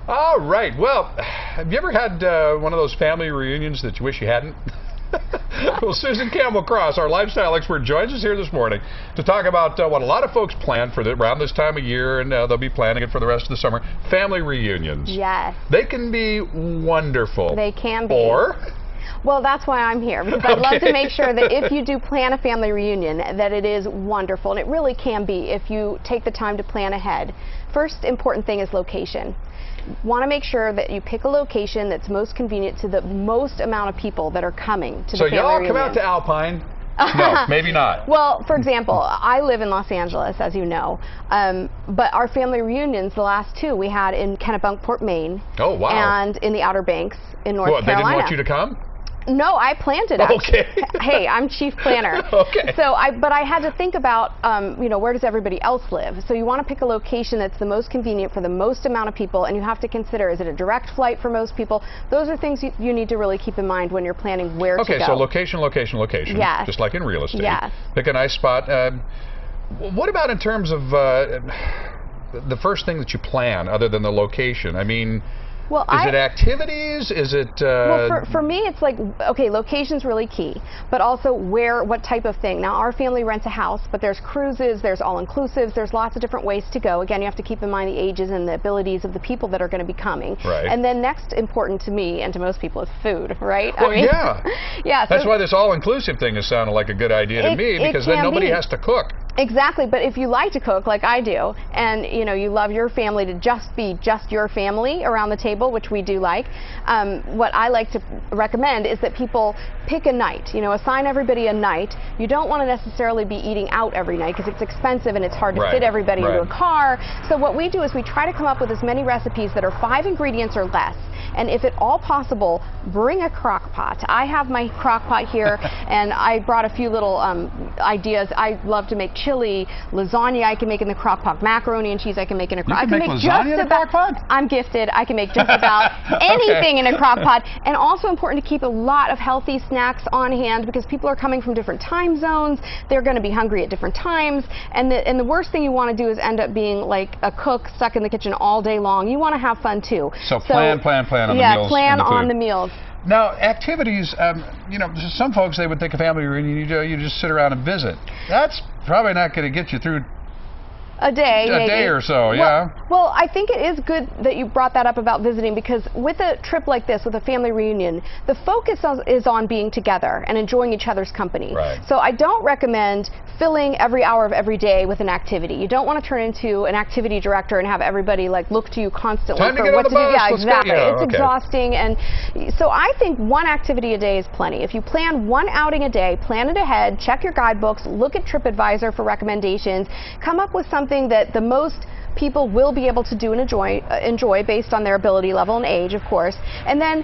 All right. Well, have you ever had one of those family reunions that you wish you hadn't? Well, Susan Campbell Cross, our lifestyle expert, joins us here this morning to talk about what a lot of folks plan for around this time of year, and they'll be planning it for the rest of the summer. Family reunions. Yes. They can be wonderful. They can be. Or? Well, that's why I'm here, because I'd love to make sure that if you do plan a family reunion, that it is wonderful, and it really can be if you take the time to plan ahead. First important thing is location. Want to make sure that you pick a location that's most convenient to the most amount of people that are coming to the family reunion. So y'all come out to Alpine? No, maybe not. Well, for example, I live in Los Angeles, as you know, but our family reunions, the last two, we had in Kennebunkport, Maine. Oh, wow. And in the Outer Banks in North Carolina. They didn't want you to come? No, I planned it. Okay. Hey, I'm chief planner. Okay. So but I had to think about, you know, where does everybody else live? So you want to pick a location that's the most convenient for the most amount of people, and you have to consider, is it a direct flight for most people? Those are things you need to really keep in mind when you're planning where to go. Okay, so location, location, location. Yes. Just like in real estate. Yes. Pick a nice spot. What about in terms of the first thing that you plan, other than the location? I mean, well, is it activities? Is it... Well, for me, it's like, okay, location's really key, but also what type of thing. Now, our family rents a house, but there's cruises, there's all-inclusives, there's lots of different ways to go. Again, you have to keep in mind the ages and the abilities of the people that are going to be coming. Right. And then next important to me and to most people is food, right? Well, yeah. Yeah. That's why this all-inclusive thing is sounding like a good idea to me, because then nobody has to cook. Exactly, but if you like to cook like I do, and you know you love your family to just be just your family around the table, which we do like, what I like to recommend is that people pick a night. You know, assign everybody a night. You don't want to necessarily be eating out every night because it's expensive and it's hard to fit everybody into a car. So what we do is we try to come up with as many recipes that are 5 ingredients or less. And if at all possible, bring a crock pot. I have my crock pot here, and I brought a few little ideas. I love to make chili, lasagna I can make in the crock pot, macaroni and cheese I can make in a crock pot. You can make lasagna in a crock pot? I'm gifted. I can make just about anything in a crock pot. And also important to keep a lot of healthy snacks on hand because people are coming from different time zones. They're going to be hungry at different times. And the worst thing you want to do is end up being like a cook stuck in the kitchen all day long. You want to have fun too. So plan on the meals. Yeah, plan on the meals. Now, activities, you know, some folks, they would think a family reunion, you just sit around and visit. That's probably not going to get you through a day, maybe. Day or so, yeah. Well, I think it is good that you brought that up about visiting because with a trip like this, with a family reunion, the focus is on being together and enjoying each other's company. Right. So I don't recommend filling every hour of every day with an activity. You don't want to turn into an activity director and have everybody like look to you constantly for what to do. Yeah, exactly. It's exhausting, and so I think one activity a day is plenty. If you plan one outing a day, plan it ahead, check your guidebooks, look at TripAdvisor for recommendations, come up with something that the most people will be able to do and enjoy based on their ability level and age, of course, and then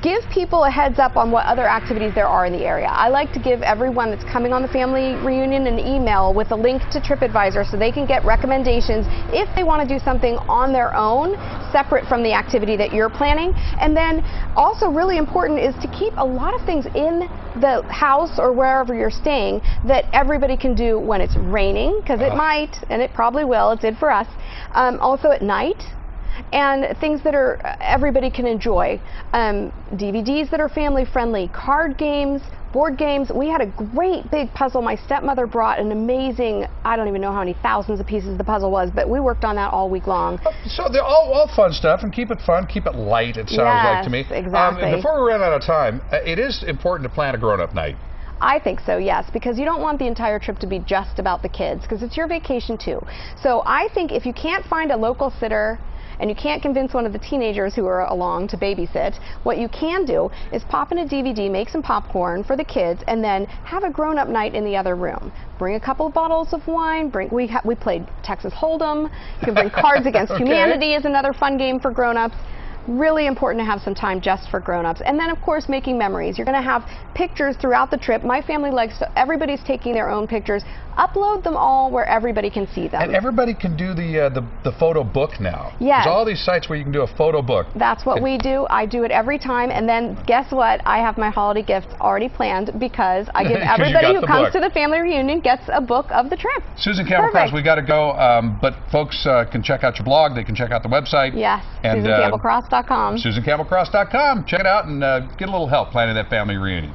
give people a heads up on what other activities there are in the area. I like to give everyone that's coming on the family reunion an email with a link to TripAdvisor so they can get recommendations if they want to do something on their own separate from the activity that you're planning. And then also really important is to keep a lot of things in the house or wherever you're staying that everybody can do when it's raining, because it might, and it probably will, it did for us, also at night. And things that are everybody can enjoy. DVDs that are family friendly, card games, board games. We had a great big puzzle. My stepmother brought an amazing, I don't even know how many thousands of pieces the puzzle was, but we worked on that all week long. So they're all fun stuff, and keep it fun, keep it light, it sounds like to me. Exactly. Before we run out of time, it is important to plan a grown-up night. I think so, yes, because you don't want the entire trip to be just about the kids, because it's your vacation too. So I think if you can't find a local sitter and you can't convince one of the teenagers who are along to babysit, what you can do is pop in a DVD, make some popcorn for the kids, and then have a grown-up night in the other room. Bring a couple of bottles of wine. We played Texas Hold'em. You can bring Cards Against Humanity is another fun game for grown-ups. really important to have some time just for grown-ups. And then, of course, making memories. You're going to have pictures throughout the trip. My family likes to, everybody's taking their own pictures. Upload them all where everybody can see them. And everybody can do the photo book now. Yes. There's all these sites where you can do a photo book. That's what we do. I do it every time. And then guess what? I have my holiday gifts already planned because I give everybody who comes to the family reunion gets a book of the trip. Susan Campbell Cross, we got to go. But folks can check out your blog. They can check out the website. Yes, and SusanCampbellCross.com. SusanCampbellCross.com. Check it out and get a little help planning that family reunion.